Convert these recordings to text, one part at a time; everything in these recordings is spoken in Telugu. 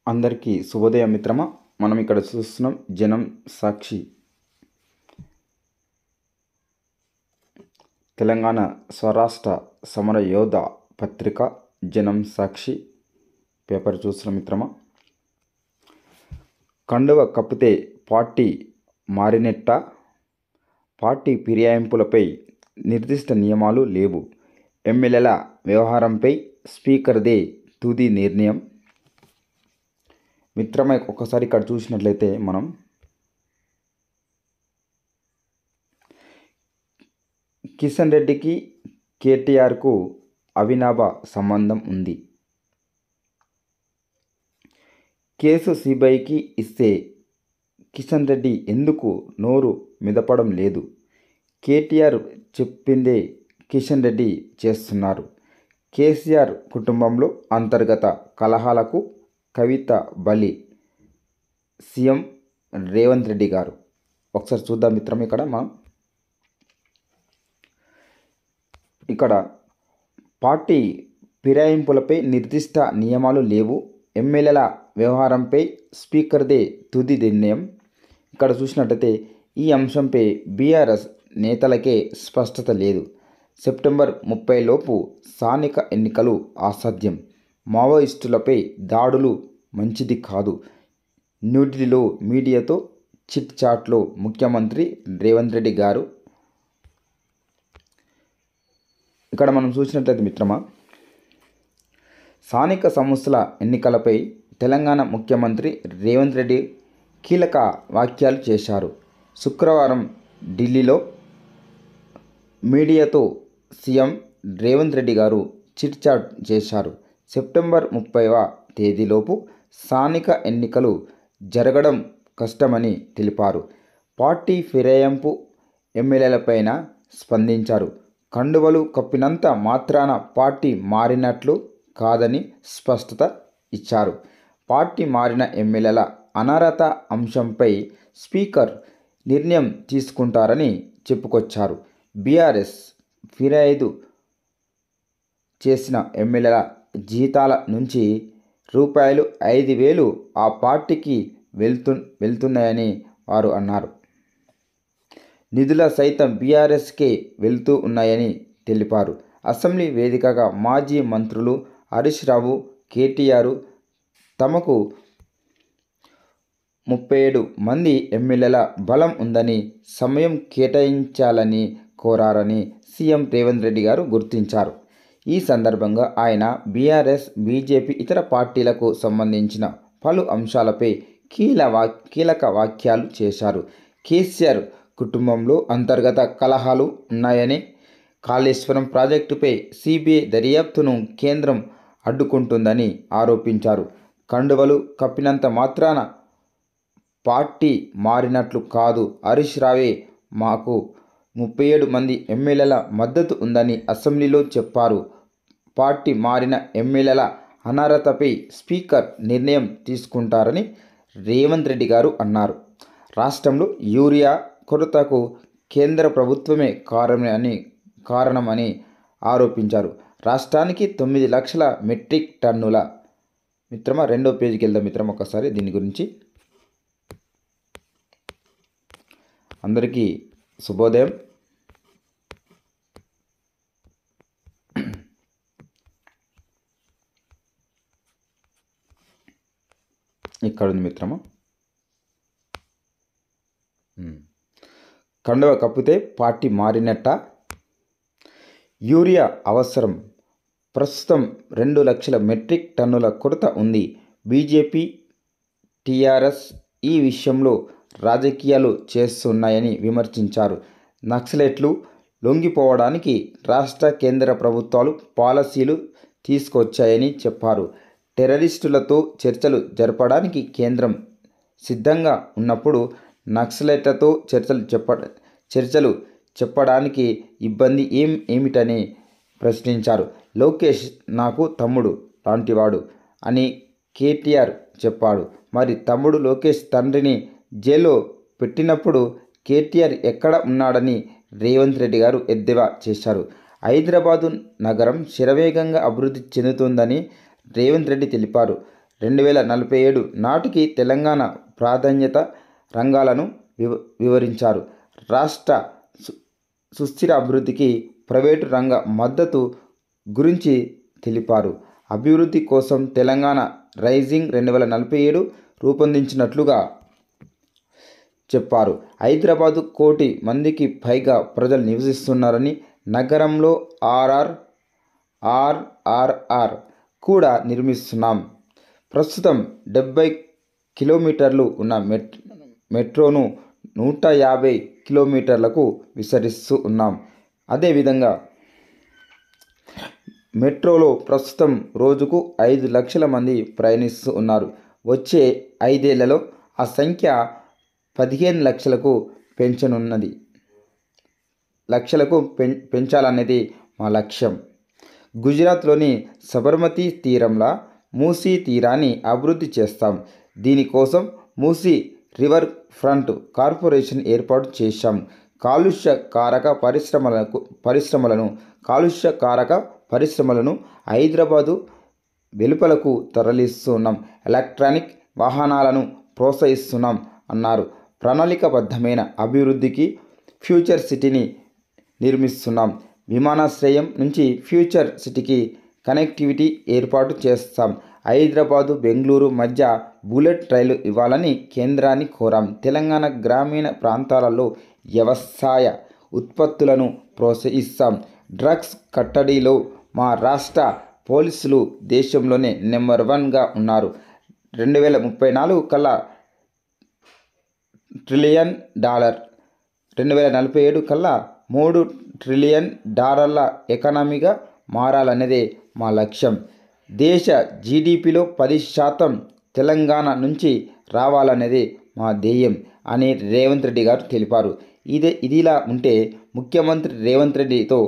అందరికీ శుభోదయం మిత్రమా. మనం ఇక్కడ చూస్తున్నాం జనం సాక్షి తెలంగాణ స్వరాష్ట్ర సమర యోధ పత్రిక జనం సాక్షి పేపర్ చూస్తున్నాం మిత్రమా. కండువ కప్పితే పార్టీ మారినట్ట, పార్టీ ఫిరాయింపులపై నిర్దిష్ట నియమాలు లేవు, ఎమ్మెల్యేల వ్యవహారంపై స్పీకర్దే తుది నిర్ణయం. మిత్రమా, ఒక్కసారి ఇక్కడ చూసినట్లయితే మనం కిషన్ రెడ్డికి కేటీఆర్కు అవినాభ సంబంధం ఉంది. కేసు సిబిఐకి ఇస్తే కిషన్ రెడ్డి ఎందుకు నోరు మెదపడం లేదు? కేటీఆర్ చెప్పిందే కిషన్ రెడ్డి చేస్తున్నారు. కేసీఆర్ కుటుంబంలో అంతర్గత కలహాలకు కవిత బలి, సీఎం రేవంత్ రెడ్డి గారు. ఒకసారి చూద్దాం మిత్రం. ఇక్కడ పార్టీ ఫిరాయింపులపై నిర్దిష్ట నియమాలు లేవు, ఎమ్మెల్యేల వ్యవహారంపై స్పీకర్దే తుది నిర్ణయం. ఇక్కడ చూసినట్లయితే ఈ అంశంపై బీఆర్ఎస్ నేతలకే స్పష్టత లేదు. సెప్టెంబర్ 30 లోపు స్థానిక ఎన్నికలు అసాధ్యం. మావోయిస్టులపై దాడులు మంచిది కాదు. న్యూఢిల్లీలో మీడియాతో చిట్ చాట్లో ముఖ్యమంత్రి రేవంత్ రెడ్డి గారు. ఇక్కడ మనం చూసినట్లయితే మిత్రమా, స్థానిక సంస్థల ఎన్నికలపై తెలంగాణ ముఖ్యమంత్రి రేవంత్ రెడ్డి కీలక వ్యాఖ్యలు చేశారు. శుక్రవారం ఢిల్లీలో మీడియాతో సీఎం రేవంత్ రెడ్డి గారు చిట్ చాట్ చేశారు. సెప్టెంబర్ 30వ తేదీలోపు స్థానిక ఎన్నికలు జరగడం కష్టమని తెలిపారు. పార్టీ ఫిరాయింపు ఎమ్మెల్యేలపైన స్పందించారు. కండువలు కప్పినంత మాత్రాన పార్టీ మారినట్లు కాదని స్పష్టత ఇచ్చారు. పార్టీ మారిన ఎమ్మెల్యేల అనర్హత అంశంపై స్పీకర్ నిర్ణయం తీసుకుంటారని చెప్పుకొచ్చారు. బీఆర్ఎస్ ఫిర్యాదు చేసిన ఎమ్మెల్యేల జీతాల నుంచి రూ.5,000 ఆ పార్టీకి వెళ్తున్నాయని వారు అన్నారు. నిధుల సైతం బీఆర్ఎస్కే వెళ్తూ ఉన్నాయని తెలిపారు. అసెంబ్లీ వేదికగా మాజీ మంత్రులు హరీష్ రావు, కేటీఆర్ తమకు 37 మంది ఎమ్మెల్యేల బలం ఉందని, సమయం కేటాయించాలని కోరారని సీఎం రేవంత్ రెడ్డి గారు గుర్తించారు. ఈ సందర్భంగా ఆయన బీఆర్ఎస్, బీజేపీ, ఇతర పార్టీలకు సంబంధించిన పలు అంశాలపై కీలక వ్యాఖ్యలు చేశారు. కేసీఆర్ కుటుంబంలో అంతర్గత కలహాలు ఉన్నాయని, కాళేశ్వరం ప్రాజెక్టుపై సిబిఐ దర్యాప్తును కేంద్రం అడ్డుకుంటుందని ఆరోపించారు. కండువలు కప్పినంత మాత్రాన పార్టీ మారినట్లు కాదు, హరీష్ రావే మాకు 37 మంది ఎమ్మెల్యేల మద్దతు ఉందని అసెంబ్లీలో చెప్పారు. పార్టీ మారిన ఎమ్మెల్యేల అనర్హతపై స్పీకర్ నిర్ణయం తీసుకుంటారని రేవంత్ రెడ్డి గారు అన్నారు. రాష్ట్రంలో యూరియా కొరతకు కేంద్ర ప్రభుత్వమే కారణమని ఆరోపించారు. రాష్ట్రానికి 9 లక్షల మెట్రిక్ టన్నుల మిత్రమా, 2వ పేజీకి వెళ్దాం మిత్రం. ఒకసారి దీని గురించి. అందరికీ శుభోదయం. ఇక్కడ ఉంది మిత్రమా, కండువ కప్పితే పార్టీ మారినట్ట, యూరియా అవసరం, ప్రస్తుతం 2 లక్షల మెట్రిక్ టన్నుల కొరత ఉంది. బీజేపీ, టీఆర్ఎస్ ఈ విషయంలో రాజకీయాలు చేస్తున్నాయని విమర్శించారు. నక్సలైట్లు లొంగిపోవడానికి రాష్ట్ర, కేంద్ర ప్రభుత్వాలు పాలసీలు తీసుకొచ్చాయని చెప్పారు. టెర్రరిస్టులతో చర్చలు జరపడానికి కేంద్రం సిద్ధంగా ఉన్నప్పుడు నక్సలైట్లతో చర్చలు చెప్పడానికి ఇబ్బంది ఏమిటని ప్రశ్నించారు. లోకేష్ నాకు తమ్ముడు లాంటివాడు అని కేటీఆర్ చెప్పాడు. మరి తమ్ముడు లోకేష్ తండ్రిని జైల్లో పెట్టినప్పుడు కేటీఆర్ ఎక్కడ ఉన్నాడని రేవంత్ రెడ్డి గారు ఎద్దేవా చేశారు. హైదరాబాదు నగరం శరవేగంగా అభివృద్ధి చెందుతుందని రేవంత్ రెడ్డి తెలిపారు. 2047 నాటికి తెలంగాణ ప్రాధాన్యత రంగాలను వివరించారు. రాష్ట్ర సుస్థిర అభివృద్ధికి ప్రైవేటు రంగ మద్దతు గురించి తెలిపారు. అభివృద్ధి కోసం తెలంగాణ రైజింగ్ 2047 రూపొందించినట్లుగా చెప్పారు. హైదరాబాదు 1 కోటి మందికి పైగా ప్రజలు నివసిస్తున్నారని, నగరంలో ఆర్ఆర్ఆర్ కూడా నిర్మిస్తున్నాం. ప్రస్తుతం 70 కిలోమీటర్లు ఉన్న మెట్రోను 150 కిలోమీటర్లకు విస్తరిస్తూ ఉన్నాం. అదేవిధంగా మెట్రోలో ప్రస్తుతం రోజుకు 5 లక్షల మంది ప్రయాణిస్తూ ఉన్నారు. వచ్చే 5 ఏళ్లలో ఆ సంఖ్య 15 లక్షలకు పెంచాలనేది మా లక్ష్యం. గుజరాత్లోని సబర్మతి తీరంలా మూసీ తీరాన్ని అభివృద్ధి చేస్తాం. దీనికోసం మూసీ రివర్ ఫ్రంట్ కార్పొరేషన్ ఏర్పాటు చేశాం. కాలుష్య కారక పరిశ్రమలను హైదరాబాదు వెలుపలకు తరలిస్తున్నాం. ఎలక్ట్రానిక్ వాహనాలను ప్రోత్సహిస్తున్నాం అన్నారు. ప్రణాళికాబద్ధమైన అభివృద్ధికి ఫ్యూచర్ సిటీని నిర్మిస్తున్నాం. విమానాశ్రయం నుంచి ఫ్యూచర్ సిటీకి కనెక్టివిటీ ఏర్పాటు చేస్తాం. హైదరాబాదు బెంగళూరు మధ్య బుల్లెట్ రైలు ఇవ్వాలని కేంద్రాన్ని కోరాం. తెలంగాణ గ్రామీణ ప్రాంతాలలో వ్యవసాయ ఉత్పత్తులను ప్రోత్సహిస్తాం. డ్రగ్స్ కట్టడిలో మా రాష్ట్ర పోలీసులు దేశంలోనే నెంబర్ 1గా ఉన్నారు. 2034 కల్లా $1 ట్రిలియన్, 2047 కల్లా $3 ట్రిలియన్ ఎకానమీగా మారాలన్నదే మా లక్ష్యం. దేశ జీడీపీలో 10% తెలంగాణ నుంచి రావాలన్నదే మా ధ్యేయం అని రేవంత్ రెడ్డి గారు తెలిపారు. ఇదిలా ఉంటే ముఖ్యమంత్రి రేవంత్ రెడ్డితో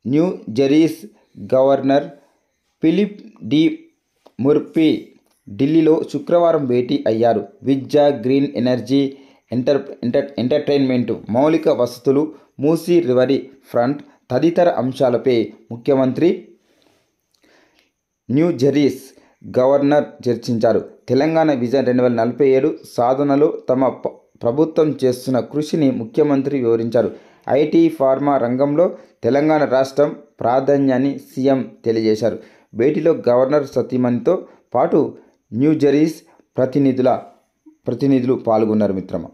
New Jersey governor Philip D Murphy ఢిల్లీలో శుక్రవారం భేటీ అయ్యారు. విద్య, గ్రీన్ ఎనర్జీ, ఎంటర్టైన్మెంట్, మౌలిక వసతులు, మూసీ రివర్ ఫ్రంట్ తదితర అంశాలపై ముఖ్యమంత్రి న్యూ జెర్సీ గవర్నర్ చర్చించారు. తెలంగాణ విజన్ 2047 సాధనలో తమ ప్రభుత్వం చేస్తున్న కృషిని ముఖ్యమంత్రి వివరించారు. ఐటీ, ఫార్మా రంగంలో తెలంగాణ రాష్ట్రం ప్రాధాన్యాన్ని సీఎం తెలియజేశారు. భేటీలో గవర్నర్ సతీమణితో పాటు న్యూ జెర్సీ ప్రతినిధులు పాల్గొన్నారు. మిత్రమా.